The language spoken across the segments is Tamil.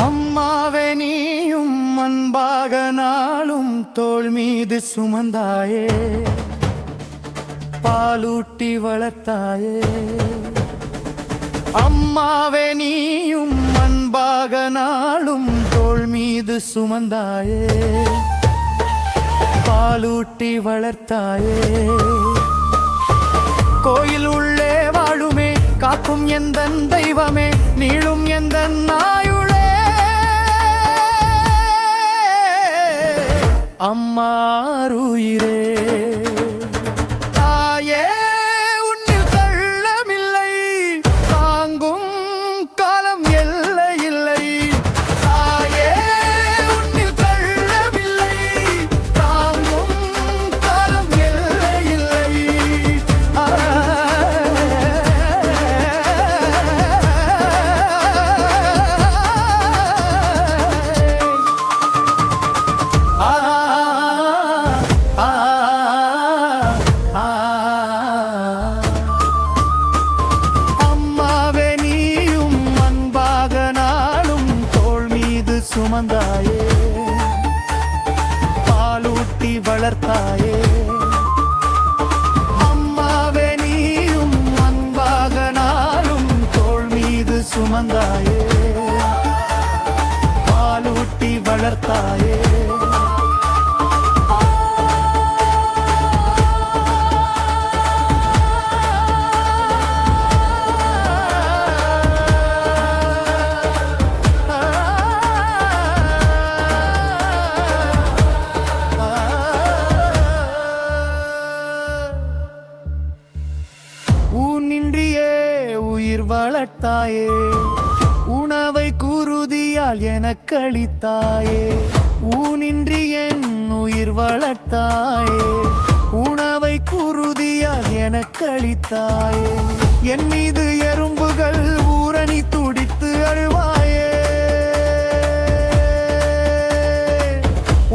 அம்மாவே நீயும் அன்பாக நாளும் தோள் மீது சுமந்தாயே, பாலூட்டி வளர்த்தாயே. அம்மாவே நீயும் அன்பாக நாளும் தோள் மீது சுமந்தாயே, பாலூட்டி வளர்த்தாயே. கோயில் உள்ளே வாழுமே காக்கும் எந்தன் தெய்வமே, நீளும் எந்தன் நாயுளே. அம்மாருயிரே தாயே, உன்னில் கள்ளமில்லை, தாங்கும் காலம் எல்லை இல்லை. தாயே, உன்னில் கள்ளமில்லை, தாங்கும் காலம் எல்லை இல்லை. சுமந்தாயே, பாலூட்டி வளர்த்தாயே. அம்மாவே நீயும் அன்பாக நாளும் தோள் மீது சுமந்தாயே, பாலூட்டி வளர்த்தாயே. ஊனின்றியே உயிர் வளர்த்தாயே, உணவை குருதியால் எனக்களித்தாயே. ஊனின்றி என் உயிர் வளர்த்தாயே, உணவை குருதியால் எனக்களித்தாயே. என் மீது எறும்புகள் ஊரணி துடித்து அழுவாயே,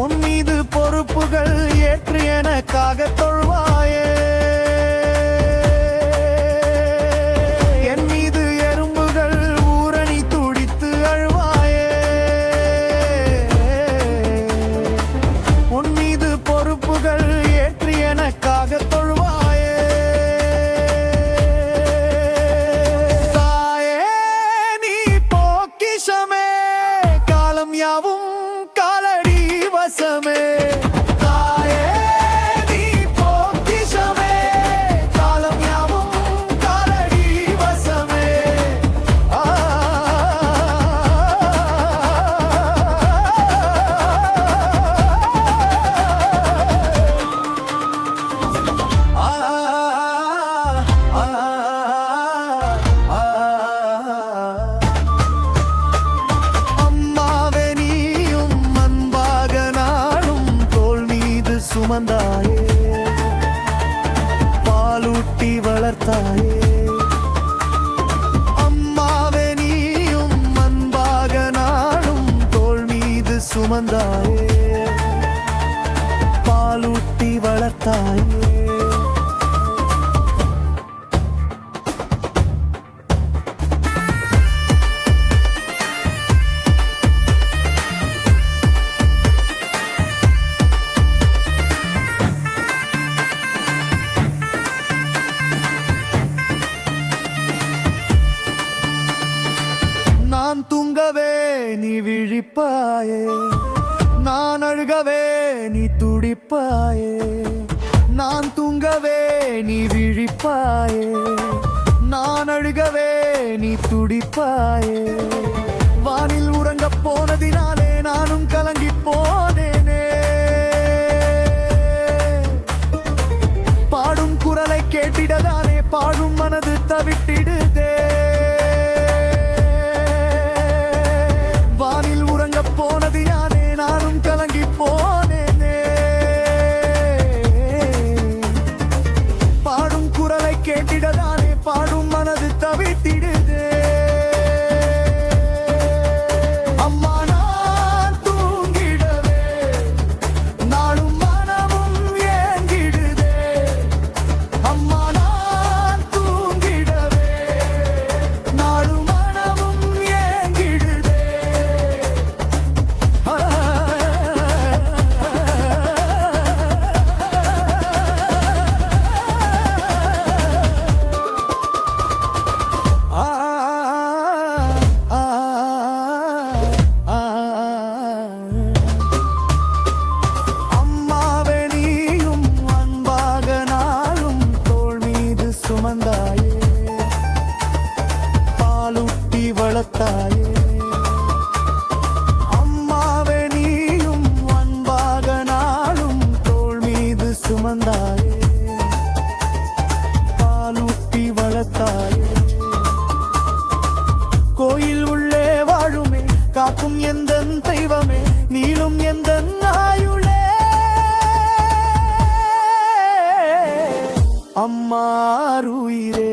உன் மீது பொறுப்புகள் ஏற்று எனக்காக தொழுவாயே. காலடி வசமே தாயே, நீ பொக்கிஷமே, காலம் யாவும் காலடி வசமே. சுமந்தாயே, பாலூட்டி வளர்த்தாயே. அம்மாவே நீயும் அன்பாக நாளும் தோள் மீது சுமந்தாயே, பாலூட்டி வளர்த்தாயே. நான் தூங்கவே நீ விழிப்பாயே, நான் அழுகவே நீ துடிப்பாயே. நான் தூங்கவே நீ விழிப்பாயே, நான் அழுகவே நீ துடிப்பாயே. வானில் உறங்கப் போனதினாலே நானும் கலங்கி போனேனே. பாடும் குரலை கேட்டிடதானே பாடும் மனது தவிட்டிடுதே. வானில் உறங்கப் போனதினாலே நானும் கலங்கி போனேனே. பாடும் குரலை கேட்டிடதானே பாடும் மனது தவிட்டிடுதே. அம்மா நான் தூங்கிடவே நாளும் மனமும் ஏங்கிடுதே. அம்மா நான் தூங்கிடவே நாளும் மனமும் ஏங்கிடுதே. அம்மாவே நீயும் அன்பாக நாளும் தோள் மீது சுமந்தாயே. பாலூட்டி வளர்த்தாயே. அம்மாவே நீயும் அன்பாக நாளும் தோள் மீது சுமந்தாயே. பாலூட்டி வளர்த்தாயே. கோயில் உள்ளே வாழுமே காக்கும் எந்தன் தெய்வமே நீளும் எந்தன் ஆயுளே. அம்மா உயிரே.